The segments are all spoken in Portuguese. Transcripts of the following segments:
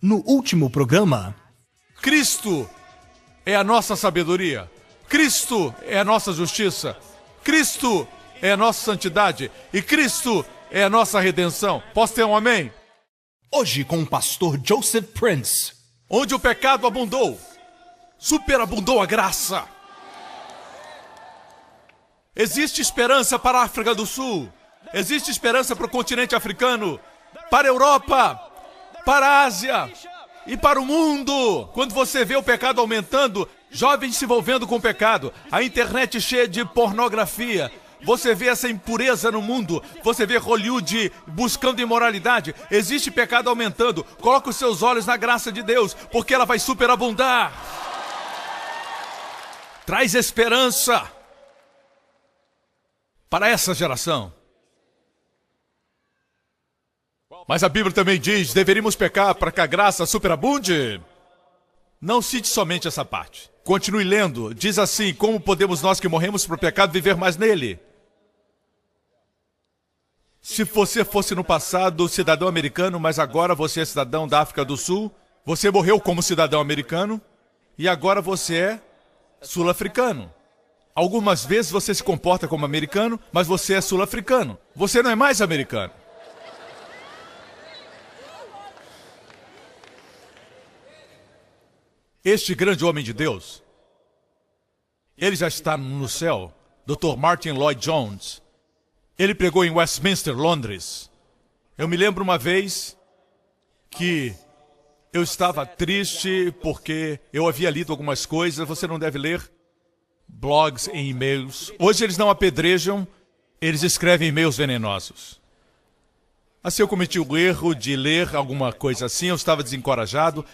No último programa, Cristo é a nossa sabedoria. Cristo é a nossa justiça. Cristo é a nossa santidade. E Cristo é a nossa redenção. Posso ter um amém? hoje com o pastor Joseph Prince. Onde o pecado abundou, superabundou a graça. Existe esperança para a África do Sul. Existe esperança para o continente africano, para a Europa, para a Ásia e para o mundo. Quando você vê o pecado aumentando, jovens se envolvendo com o pecado, a internet cheia de pornografia, você vê essa impureza no mundo, você vê Hollywood buscando imoralidade, existe pecado aumentando. Coloque os seus olhos na graça de Deus, porque ela vai superabundar. Traz esperança para essa geração. Mas a Bíblia também diz, deveríamos pecar para que a graça superabunde. Não cite somente essa parte. Continue lendo. Diz assim, como podemos nós que morremos para o pecado viver mais nele? Se você fosse no passado cidadão americano, mas agora você é cidadão da África do Sul, você morreu como cidadão americano e agora você é sul-africano. Algumas vezes você se comporta como americano, mas você é sul-africano. Você não é mais americano. Este grande homem de Deus, ele já está no céu, Dr. Martin Lloyd-Jones. Ele pregou em Westminster, Londres. Eu me lembro uma vez que eu estava triste porque eu havia lido algumas coisas. Você não deve ler blogs e e-mails. Hoje eles não apedrejam, eles escrevem e-mails venenosos. Assim eu cometi o erro de ler alguma coisa assim, eu estava desencorajado.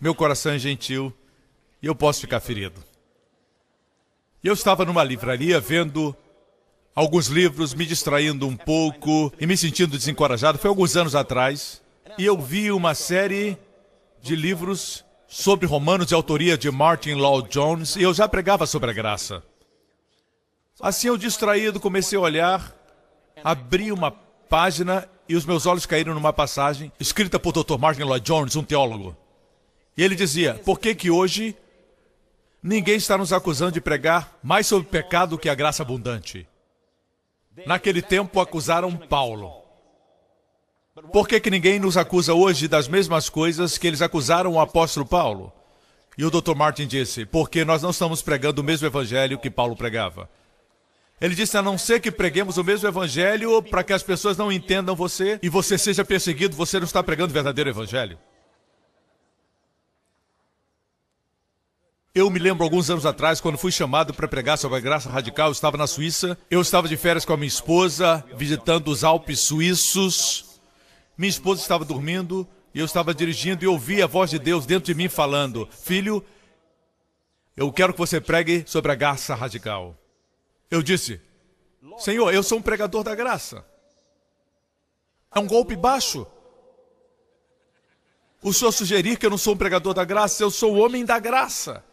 Meu coração é gentil e eu posso ficar ferido. E eu estava numa livraria vendo alguns livros, me distraindo um pouco e me sentindo desencorajado. Foi alguns anos atrás. E eu vi uma série de livros sobre Romanos de autoria de Martin Lloyd-Jones e eu já pregava sobre a graça. Assim eu distraído comecei a olhar, abri uma página e os meus olhos caíram numa passagem escrita por Dr. Martin Lloyd-Jones, um teólogo. E ele dizia, por que que hoje ninguém está nos acusando de pregar mais sobre o pecado que a graça abundante? Naquele tempo acusaram Paulo. Por que que ninguém nos acusa hoje das mesmas coisas que eles acusaram o apóstolo Paulo? E o Dr. Martin disse, porque nós não estamos pregando o mesmo evangelho que Paulo pregava. Ele disse, a não ser que preguemos o mesmo evangelho para que as pessoas não entendam você e você seja perseguido, você não está pregando o verdadeiro evangelho. Eu me lembro alguns anos atrás, quando fui chamado para pregar sobre a graça radical, eu estava na Suíça. Eu estava de férias com a minha esposa, visitando os Alpes suíços. Minha esposa estava dormindo e eu estava dirigindo e ouvi a voz de Deus dentro de mim falando, filho, eu quero que você pregue sobre a graça radical. Eu disse, Senhor, eu sou um pregador da graça. É um golpe baixo. O Senhor sugerir que eu não sou um pregador da graça, eu sou o homem da graça.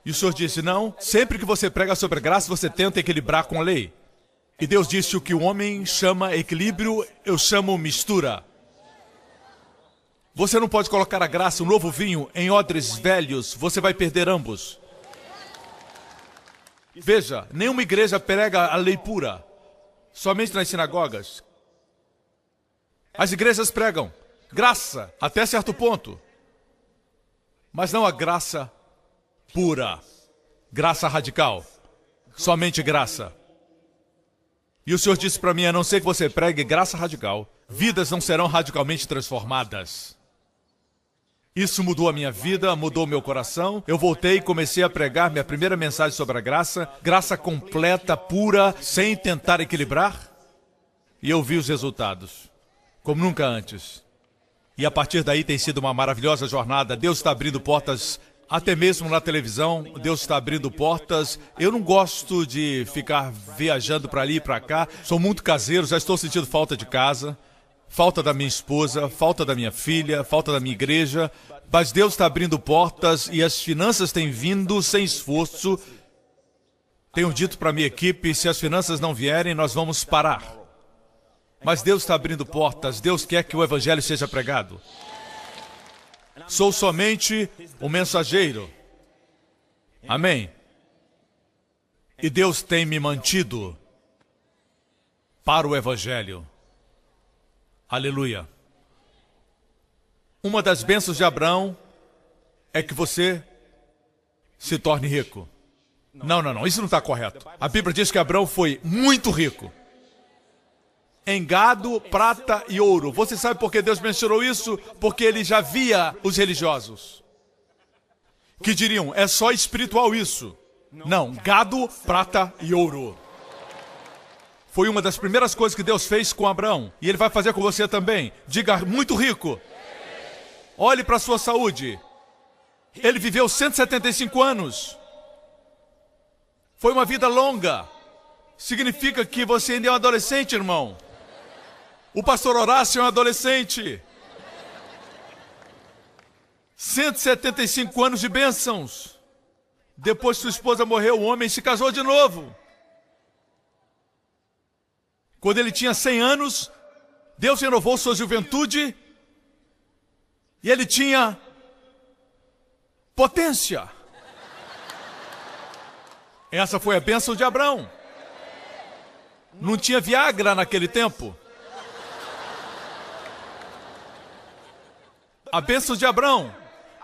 E o Senhor disse, não, sempre que você prega sobre a graça, você tenta equilibrar com a lei. E Deus disse, o que o homem chama equilíbrio, eu chamo mistura. Você não pode colocar a graça, o novo vinho, em odres velhos, você vai perder ambos. Veja, nenhuma igreja prega a lei pura, somente nas sinagogas. As igrejas pregam graça, até certo ponto, mas não a graça pura, graça radical, somente graça. E o Senhor disse para mim, a não ser que você pregue graça radical, vidas não serão radicalmente transformadas. Isso mudou a minha vida, mudou o meu coração. Eu voltei e comecei a pregar minha primeira mensagem sobre a graça, graça completa, pura, sem tentar equilibrar. E eu vi os resultados, como nunca antes. E a partir daí tem sido uma maravilhosa jornada. Deus está abrindo portas, até mesmo na televisão, Deus está abrindo portas. Eu não gosto de ficar viajando para ali e para cá. Sou muito caseiro, já estou sentindo falta de casa, falta da minha esposa, falta da minha filha, falta da minha igreja. Mas Deus está abrindo portas e as finanças têm vindo sem esforço. Tenho dito para a minha equipe, se as finanças não vierem, nós vamos parar. Mas Deus está abrindo portas, Deus quer que o evangelho seja pregado. Sou somente o mensageiro. Amém. E Deus tem me mantido para o Evangelho. Aleluia. Uma das bênçãos de Abraão é que você se torne rico. Não, isso não está correto. A Bíblia diz que Abraão foi muito rico. Em gado, prata e ouro. Você sabe por que Deus mencionou isso? Porque ele já via os religiosos que diriam, é só espiritual isso. Não, gado, prata e ouro. Foi uma das primeiras coisas que Deus fez com Abraão. E Ele vai fazer com você também. Diga, muito rico. Olhe para a sua saúde. Ele viveu 175 anos. Foi uma vida longa. Significa que você ainda é um adolescente, irmão. O pastor Horácio é um adolescente. 175 anos de bênçãos. Depois que sua esposa morreu, o homem se casou de novo. Quando ele tinha 100 anos, Deus renovou sua juventude e ele tinha potência. Essa foi a bênção de Abraão. Não tinha Viagra naquele tempo. A bênção de Abraão.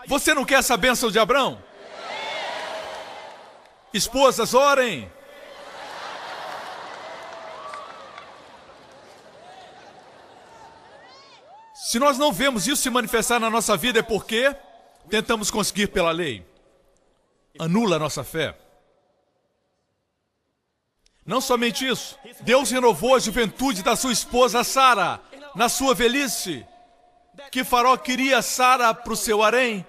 Você não quer essa bênção de Abraão? Esposas, orem. Se nós não vemos isso se manifestar na nossa vida, é porque tentamos conseguir pela lei. Anula a nossa fé. Não somente isso. Deus renovou a juventude da sua esposa Sara, na sua velhice. Que Faraó queria Sara para o seu harém.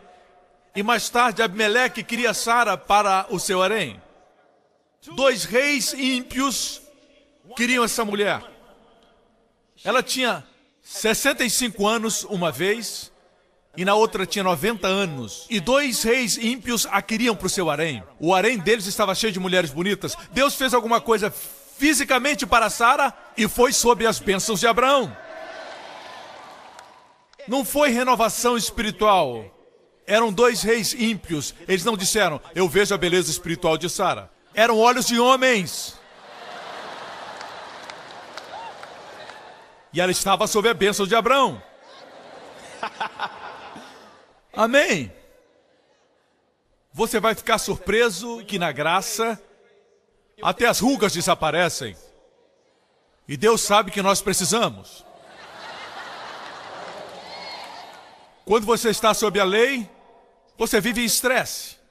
E mais tarde Abimeleque queria Sara para o seu harém. 2 reis ímpios queriam essa mulher. Ela tinha 65 anos uma vez, e na outra tinha 90 anos. E 2 reis ímpios a queriam para o seu harém. O harém deles estava cheio de mulheres bonitas. Deus fez alguma coisa fisicamente para Sara e foi sob as bênçãos de Abraão. Não foi renovação espiritual. Eram 2 reis ímpios. Eles não disseram, eu vejo a beleza espiritual de Sara. Eram olhos de homens. E ela estava sob a bênção de Abraão. Amém. Você vai ficar surpreso que na graça até as rugas desaparecem. E Deus sabe que nós precisamos. Quando você está sob a lei, você vive em estresse.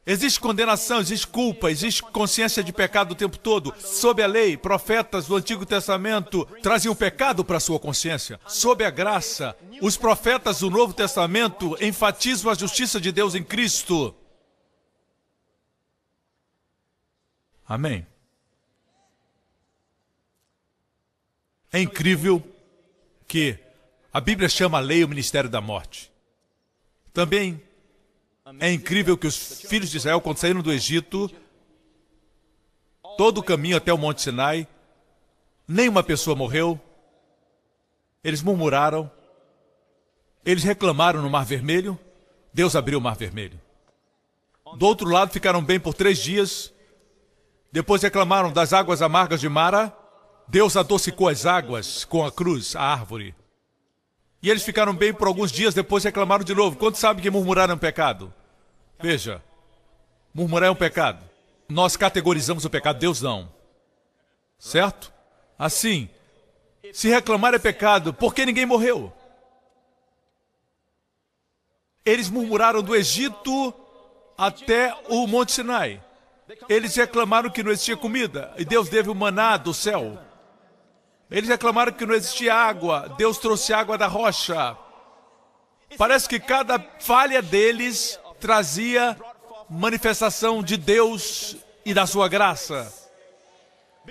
Existe condenação, existe culpa, existe consciência de pecado o tempo todo. Sob a lei, profetas do Antigo Testamento traziam pecado para a sua consciência. Sob a graça, os profetas do Novo Testamento enfatizam a justiça de Deus em Cristo. Amém. É incrível que a Bíblia chama a lei o ministério da morte. Também é incrível que os filhos de Israel, quando saíram do Egito, todo o caminho até o Monte Sinai, nenhuma pessoa morreu. Eles murmuraram. Eles reclamaram no Mar Vermelho. Deus abriu o Mar Vermelho. Do outro lado ficaram bem por 3 dias. Depois reclamaram das águas amargas de Mara. Deus adocicou as águas com a cruz, a árvore. E eles ficaram bem por alguns dias, depois reclamaram de novo. Quantos sabem que murmurar é um pecado? Veja, murmurar é um pecado. Nós categorizamos o pecado, Deus não. Certo? Assim, se reclamar é pecado, por que ninguém morreu? Eles murmuraram do Egito até o Monte Sinai. Eles reclamaram que não existia comida, e Deus deu o maná do céu. Eles reclamaram que não existia água, Deus trouxe água da rocha. Parece que cada falha deles trazia manifestação de Deus e da sua graça.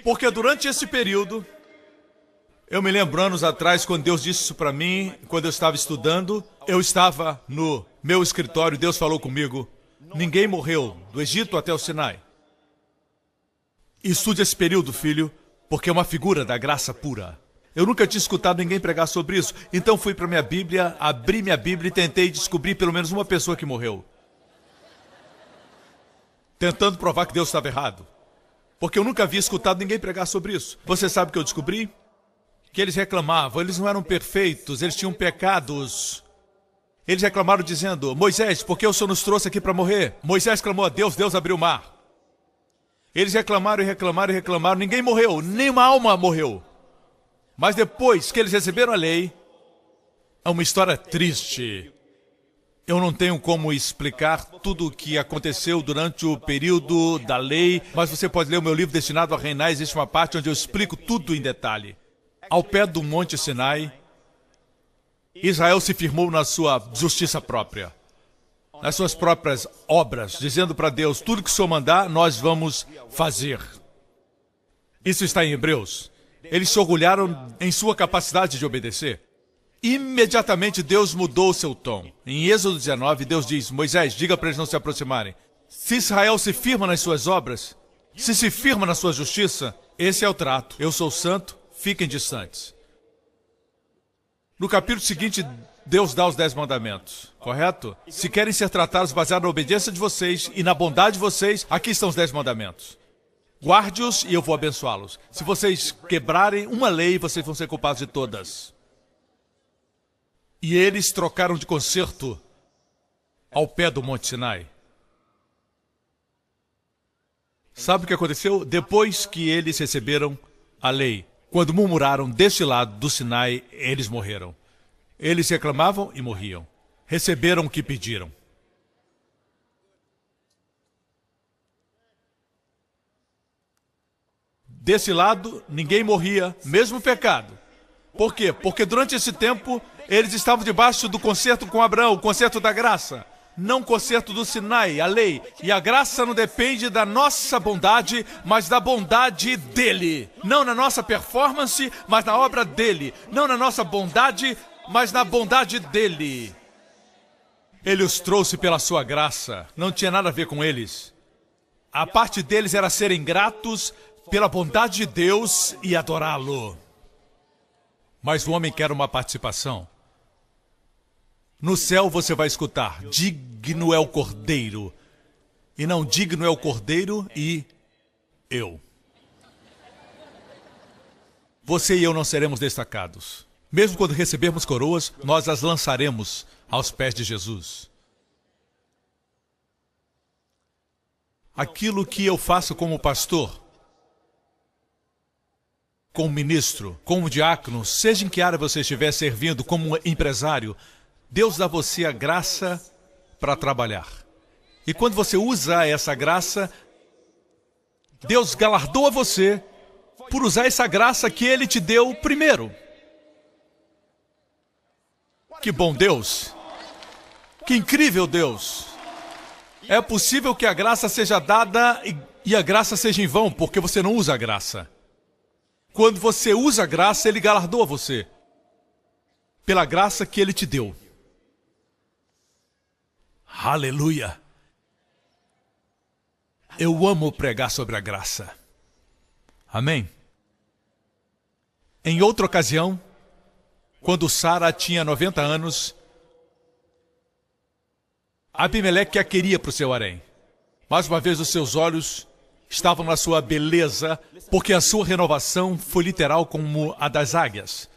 Porque durante esse período, eu me lembro anos atrás, quando Deus disse isso para mim, quando eu estava estudando, eu estava no meu escritório e Deus falou comigo, ninguém morreu do Egito até o Sinai. Estude esse período, filho, porque é uma figura da graça pura. Eu nunca tinha escutado ninguém pregar sobre isso. Então fui para minha Bíblia, abri minha Bíblia e tentei descobrir pelo menos uma pessoa que morreu. Tentando provar que Deus estava errado. Porque eu nunca havia escutado ninguém pregar sobre isso. Você sabe o que eu descobri? Que eles reclamavam, eles não eram perfeitos, eles tinham pecados. Eles reclamaram dizendo, Moisés, por que o Senhor nos trouxe aqui para morrer? Moisés clamou a Deus, Deus abriu o mar. Eles reclamaram e reclamaram e reclamaram, ninguém morreu, nenhuma alma morreu. Mas depois que eles receberam a lei, é uma história triste. Eu não tenho como explicar tudo o que aconteceu durante o período da lei, mas você pode ler o meu livro Destinado a Reinar, existe uma parte onde eu explico tudo em detalhe. Ao pé do Monte Sinai, Israel se firmou na sua justiça própria, nas suas próprias obras, dizendo para Deus, tudo que o Senhor mandar, nós vamos fazer. Isso está em Hebreus. Eles se orgulharam em sua capacidade de obedecer. Imediatamente Deus mudou o seu tom. Em Êxodo 19, Deus diz, Moisés, diga para eles não se aproximarem. Se Israel se firma nas suas obras, se firma na sua justiça, esse é o trato. Eu sou santo, fiquem distantes. No capítulo seguinte, Deus dá os 10 mandamentos, correto? Se querem ser tratados baseado na obediência de vocês e na bondade de vocês, aqui estão os 10 mandamentos. Guarde-os e eu vou abençoá-los. Se vocês quebrarem uma lei, vocês vão ser culpados de todas. E eles trocaram de concerto ao pé do Monte Sinai. Sabe o que aconteceu? Depois que eles receberam a lei, quando murmuraram deste lado do Sinai, eles morreram. Eles reclamavam e morriam. Receberam o que pediram. Desse lado, ninguém morria, mesmo pecado. Por quê? Porque durante esse tempo, eles estavam debaixo do concerto com Abraão, o concerto da graça. Não o concerto do Sinai, a lei. E a graça não depende da nossa bondade, mas da bondade dele. Não na nossa performance, mas na obra dele. Não na nossa bondade, mas na bondade dele. Ele os trouxe pela sua graça. Não tinha nada a ver com eles. A parte deles era serem gratos pela bondade de Deus e adorá-lo. Mas o homem quer uma participação. No céu você vai escutar, digno é o Cordeiro. E não digno é o Cordeiro e eu. Você e eu não seremos destacados. Mesmo quando recebermos coroas, nós as lançaremos aos pés de Jesus. Aquilo que eu faço como pastor, como ministro, como diácono, seja em que área você estiver servindo, como empresário, Deus dá a você a graça para trabalhar. E quando você usa essa graça, Deus galardoa você por usar essa graça que Ele te deu primeiro. Que bom Deus! Que incrível Deus! É possível que a graça seja dada e a graça seja em vão, porque você não usa a graça. Quando você usa a graça, Ele galardoa você pela graça que Ele te deu. Aleluia! Eu amo pregar sobre a graça. Amém? Em outra ocasião, quando Sara tinha 90 anos, Abimeleque a queria para o seu harém. Mais uma vez os seus olhos estavam na sua beleza, porque a sua renovação foi literal como a das águias.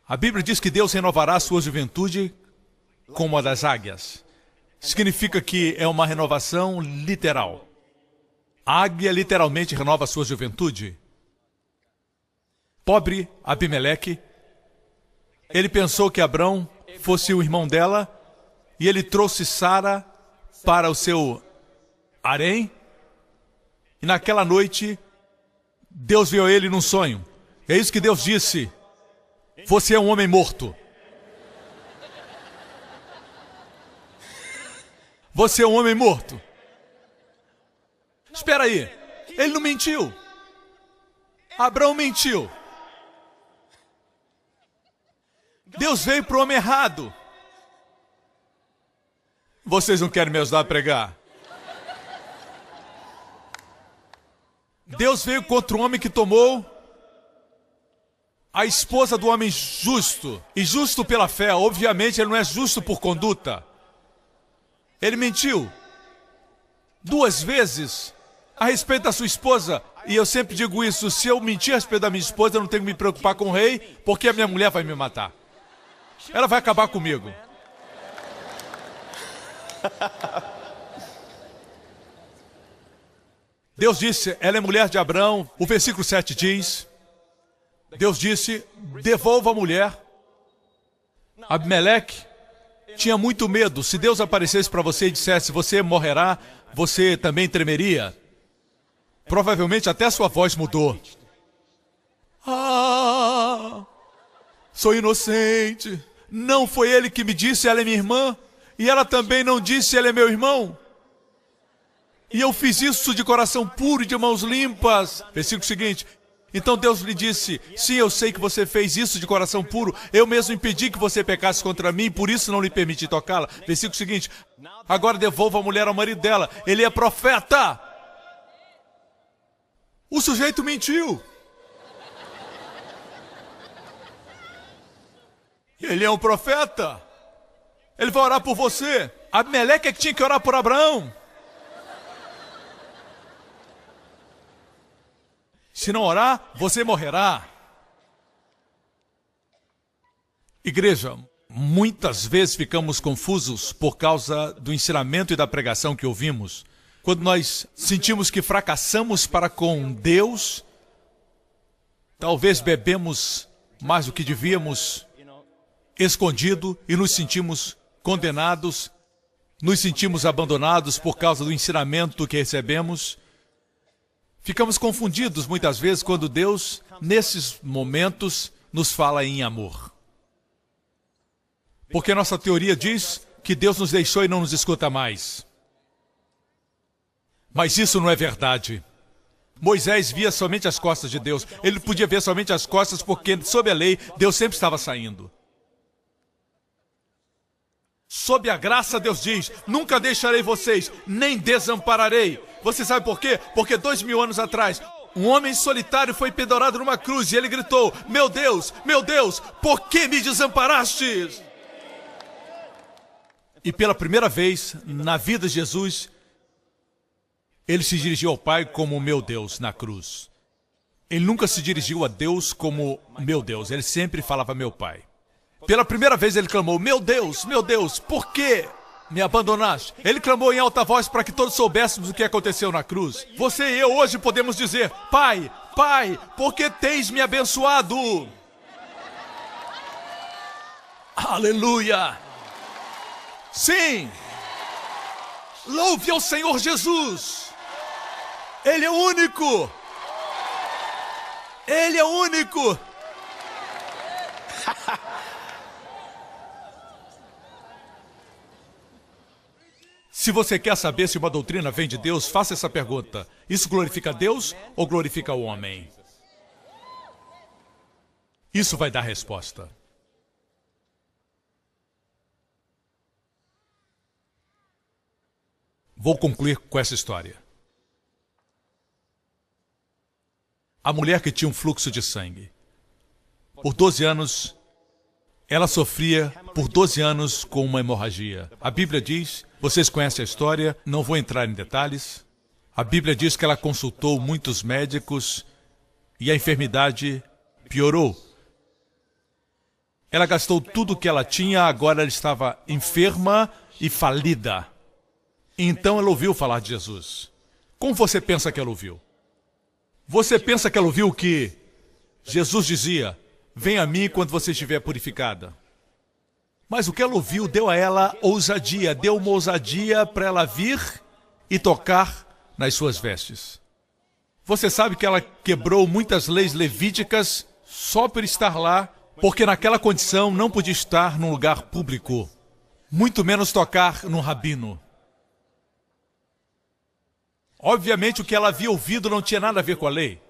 A Bíblia diz que Deus renovará a sua juventude como a das águias. Significa que é uma renovação literal. A águia literalmente renova a sua juventude. Pobre Abimeleque, ele pensou que Abrão fosse o irmão dela e ele trouxe Sara para o seu harém. E naquela noite, Deus viu ele num sonho. É isso que Deus disse. Você é um homem morto. Você é um homem morto. Espera aí. Ele não mentiu. Abraão mentiu. Deus veio para o homem errado. Vocês não querem me ajudar a pregar? Deus veio contra o homem que tomou a esposa do homem justo, e justo pela fé. Obviamente, ele não é justo por conduta. Ele mentiu 2 vezes a respeito da sua esposa. E eu sempre digo isso: se eu mentir a respeito da minha esposa, eu não tenho que me preocupar com o rei, porque a minha mulher vai me matar. Ela vai acabar comigo. Deus disse, ela é mulher de Abraão. O versículo 7 diz, Deus disse, devolva a mulher. Abimeleque tinha muito medo. Se Deus aparecesse para você e dissesse, você morrerá, você também tremeria. Provavelmente até sua voz mudou. Ah, sou inocente. Não foi ele que me disse, ela é minha irmã. E ela também não disse, ele é meu irmão. E eu fiz isso de coração puro e de mãos limpas. Versículo seguinte. Então Deus lhe disse, sim, eu sei que você fez isso de coração puro. Eu mesmo impedi que você pecasse contra mim, por isso não lhe permiti tocá-la. Versículo seguinte. Agora devolva a mulher ao marido dela. Ele é profeta. O sujeito mentiu. Ele é um profeta. Ele vai orar por você. Abimeleque é que tinha que orar por Abraão. Se não orar, você morrerá. Igreja, muitas vezes ficamos confusos por causa do ensinamento e da pregação que ouvimos. Quando nós sentimos que fracassamos para com Deus, talvez bebemos mais do que devíamos, escondido, e nos sentimos condenados, nos sentimos abandonados por causa do ensinamento que recebemos. Ficamos confundidos muitas vezes quando Deus, nesses momentos, nos fala em amor. Porque nossa teoria diz que Deus nos deixou e não nos escuta mais. Mas isso não é verdade. Moisés via somente as costas de Deus. Ele podia ver somente as costas porque, sob a lei, Deus sempre estava saindo. Sob a graça, Deus diz, nunca deixarei vocês, nem desampararei. Você sabe por quê? Porque 2000 anos atrás, um homem solitário foi pendurado numa cruz e ele gritou, meu Deus, por que me desamparaste? E pela primeira vez na vida de Jesus, ele se dirigiu ao Pai como meu Deus na cruz. Ele nunca se dirigiu a Deus como meu Deus, ele sempre falava meu Pai. Pela primeira vez ele clamou, meu Deus, por que me abandonaste? Ele clamou em alta voz para que todos soubéssemos o que aconteceu na cruz. Você e eu hoje podemos dizer, Pai, por que tens me abençoado? Aleluia! Sim! Louve ao Senhor Jesus! Ele é único! Ele é único! Se você quer saber se uma doutrina vem de Deus, faça essa pergunta. Isso glorifica Deus ou glorifica o homem? Isso vai dar resposta. Vou concluir com essa história. A mulher que tinha um fluxo de sangue. Por 12 anos, ela sofria por 12 anos com uma hemorragia. A Bíblia diz, vocês conhecem a história, não vou entrar em detalhes. A Bíblia diz que ela consultou muitos médicos e a enfermidade piorou. Ela gastou tudo o que ela tinha, agora ela estava enferma e falida. Então ela ouviu falar de Jesus. Como você pensa que ela ouviu? Você pensa que ela ouviu que Jesus dizia, venha a mim quando você estiver purificada. Mas o que ela ouviu deu a ela ousadia, deu uma ousadia para ela vir e tocar nas suas vestes. Você sabe que ela quebrou muitas leis levíticas só por estar lá, porque naquela condição não podia estar num lugar público, muito menos tocar num rabino. Obviamente o que ela havia ouvido não tinha nada a ver com a lei.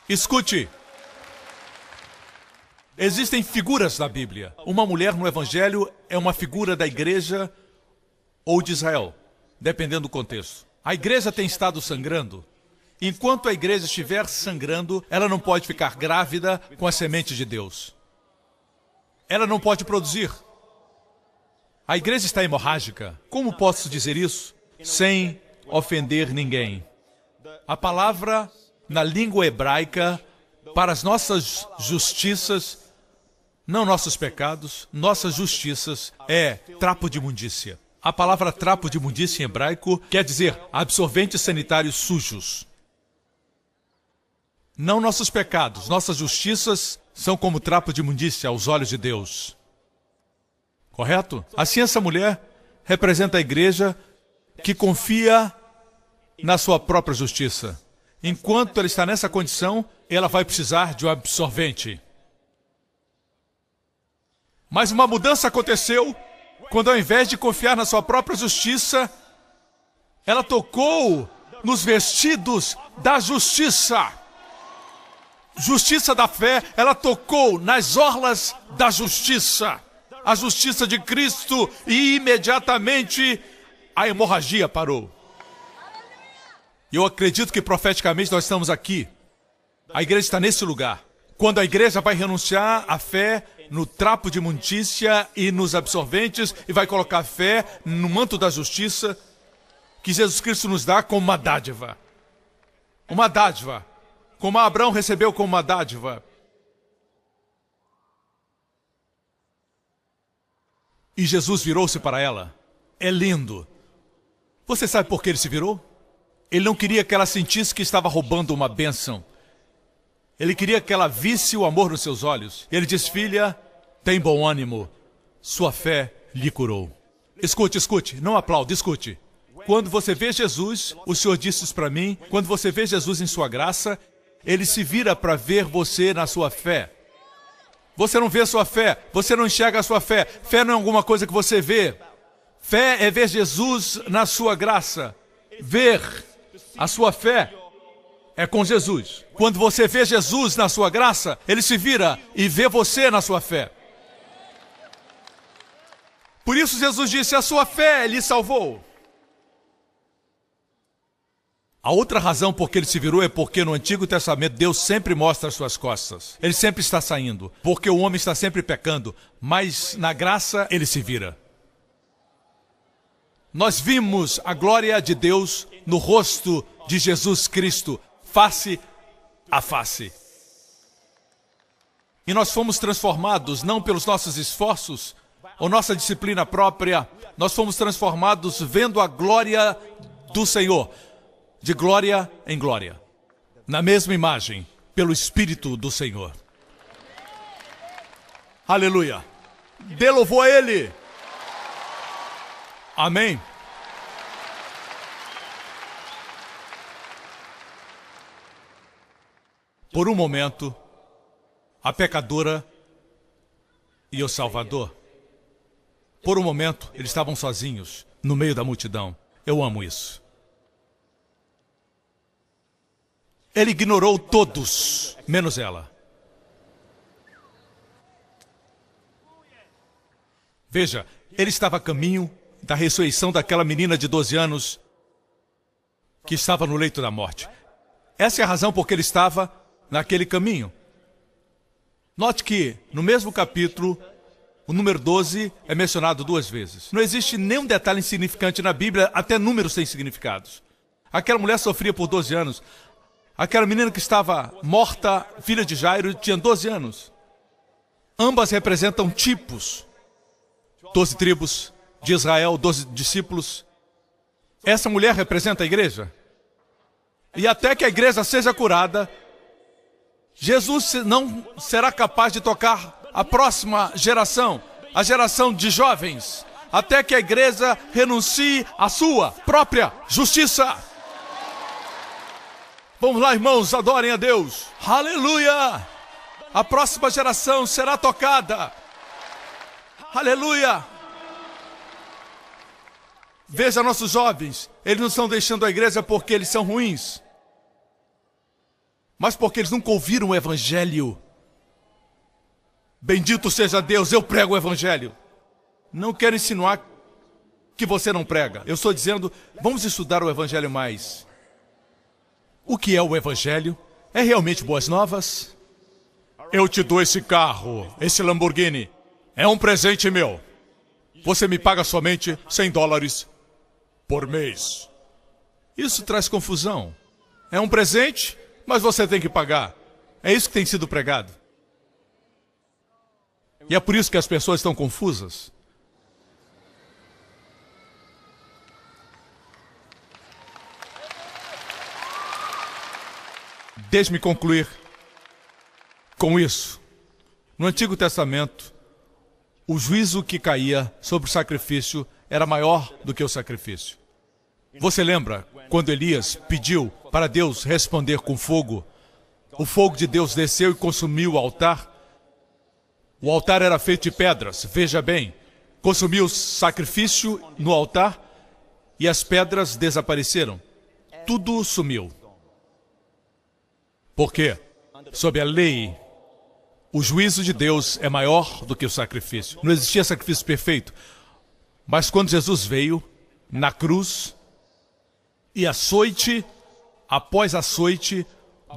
Escute. Existem figuras na Bíblia. Uma mulher no Evangelho é uma figura da igreja ou de Israel, dependendo do contexto. A igreja tem estado sangrando Enquanto a igreja estiver sangrando, ela não pode ficar grávida com a semente de Deus. Ela não pode produzir. A igreja está hemorrágica. Como posso dizer isso sem ofender ninguém? A palavra na língua hebraica para as nossas justiças, não nossos pecados, nossas justiças, é trapo de imundícia. A palavra trapo de imundícia em hebraico quer dizer absorventes sanitários sujos. Não nossos pecados, nossas justiças são como trapo de imundícia aos olhos de Deus. Correto? Assim essa mulher representa a igreja que confia na sua própria justiça. Enquanto ela está nessa condição, ela vai precisar de um absorvente. Mas uma mudança aconteceu quando, ao invés de confiar na sua própria justiça, ela tocou nos vestidos da justiça. Justiça da fé, ela tocou nas orlas da justiça. A justiça de Cristo, e imediatamente a hemorragia parou. E eu acredito que profeticamente nós estamos aqui. A igreja está nesse lugar. Quando a igreja vai renunciar à fé no trapo de imundícia e nos absorventes e vai colocar a fé no manto da justiça que Jesus Cristo nos dá como uma dádiva. Uma dádiva. Como Abraão recebeu como uma dádiva. E Jesus virou-se para ela. É lindo. Você sabe por que ele se virou? Ele não queria que ela sentisse que estava roubando uma bênção. Ele queria que ela visse o amor nos seus olhos. Ele diz: filha, tem bom ânimo. Sua fé lhe curou. Escute, escute. Não aplaude, escute. Quando você vê Jesus, o Senhor disse isso para mim, quando você vê Jesus em sua graça, ele se vira para ver você na sua fé. Você não vê a sua fé, você não enxerga a sua fé. Fé não é alguma coisa que você vê. Fé é ver Jesus na sua graça. Ver a sua fé é com Jesus. Quando você vê Jesus na sua graça, ele se vira e vê você na sua fé. Por isso Jesus disse: a sua fé lhe salvou. A outra razão por que ele se virou é porque no Antigo Testamento Deus sempre mostra as suas costas. Ele sempre está saindo, porque o homem está sempre pecando, mas na graça ele se vira. Nós vimos a glória de Deus no rosto de Jesus Cristo, face a face. E nós fomos transformados não pelos nossos esforços ou nossa disciplina própria, nós fomos transformados vendo a glória do Senhor. De glória em glória, na mesma imagem, pelo Espírito do Senhor. Aleluia! Dê louvor a Ele! Amém? Por um momento, a pecadora e o Salvador. Por um momento, eles estavam sozinhos, no meio da multidão. Eu amo isso. Ele ignorou todos, menos ela. Veja, ele estava a caminho da ressurreição daquela menina de 12 anos que estava no leito da morte. Essa é a razão por que ele estava naquele caminho. Note que, no mesmo capítulo, o número 12 é mencionado 2 vezes. Não existe nenhum detalhe insignificante na Bíblia, até números têm significados. Aquela mulher sofria por 12 anos. Aquela menina que estava morta, filha de Jairo, tinha 12 anos. Ambas representam tipos. 12 tribos de Israel, 12 discípulos. Essa mulher representa a igreja. E até que a igreja seja curada, Jesus não será capaz de tocar a próxima geração, a geração de jovens, até que a igreja renuncie à sua própria justiça. Vamos lá, irmãos, adorem a Deus. Aleluia! A próxima geração será tocada. Aleluia! Veja nossos jovens, eles não estão deixando a igreja porque eles são ruins, mas porque eles nunca ouviram o Evangelho. Bendito seja Deus, eu prego o Evangelho. Não quero insinuar que você não prega. Eu estou dizendo, vamos estudar o Evangelho mais. O que é o Evangelho? É realmente boas novas? Eu te dou esse carro, esse Lamborghini. É um presente meu. Você me paga somente $100 por mês. Isso traz confusão. É um presente, mas você tem que pagar. É isso que tem sido pregado. E é por isso que as pessoas estão confusas. Deixe-me concluir com isso. No Antigo Testamento, o juízo que caía sobre o sacrifício era maior do que o sacrifício. Você lembra quando Elias pediu para Deus responder com fogo? O fogo de Deus desceu e consumiu o altar. O altar era feito de pedras, veja bem. Consumiu o sacrifício no altar e as pedras desapareceram. Tudo sumiu. Por quê? Sob a lei, o juízo de Deus é maior do que o sacrifício. Não existia sacrifício perfeito. Mas quando Jesus veio na cruz, e açoite após açoite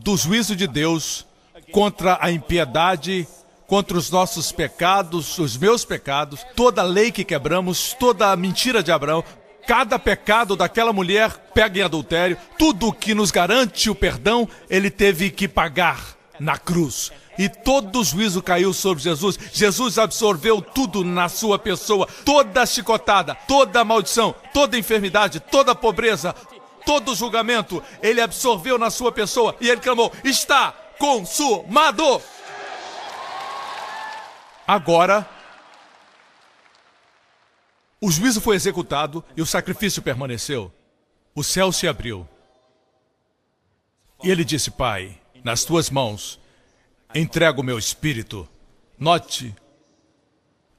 do juízo de Deus contra a impiedade, contra os nossos pecados, os meus pecados, toda a lei que quebramos, toda a mentira de Abraão, cada pecado daquela mulher pega em adultério, tudo que nos garante o perdão, ele teve que pagar na cruz. E todo o juízo caiu sobre Jesus. Jesus absorveu tudo na sua pessoa. Toda a chicotada, toda a maldição, toda a enfermidade, toda a pobreza, todo o julgamento, ele absorveu na sua pessoa. E ele clamou, está consumado! Agora, o juízo foi executado e o sacrifício permaneceu. O céu se abriu. E ele disse, Pai, nas tuas mãos entrego o meu espírito. Note,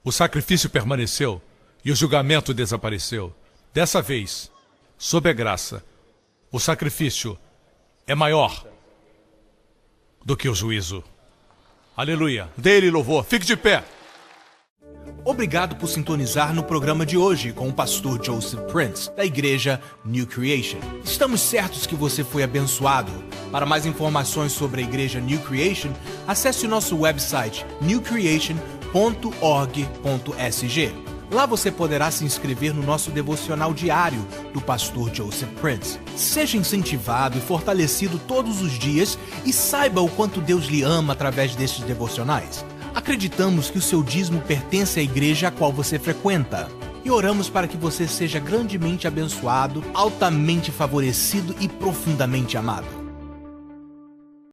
o sacrifício permaneceu e o julgamento desapareceu. Dessa vez, sob a graça, o sacrifício é maior do que o juízo. Aleluia. Dê-lhe louvor. Fique de pé. Obrigado por sintonizar no programa de hoje com o pastor Joseph Prince, da igreja New Creation. Estamos certos que você foi abençoado. Para mais informações sobre a igreja New Creation, acesse o nosso website newcreation.org.sg. Lá você poderá se inscrever no nosso devocional diário do pastor Joseph Prince. Seja incentivado e fortalecido todos os dias e saiba o quanto Deus lhe ama através destes devocionais. Acreditamos que o seu dízimo pertence à igreja a qual você frequenta. E oramos para que você seja grandemente abençoado, altamente favorecido e profundamente amado.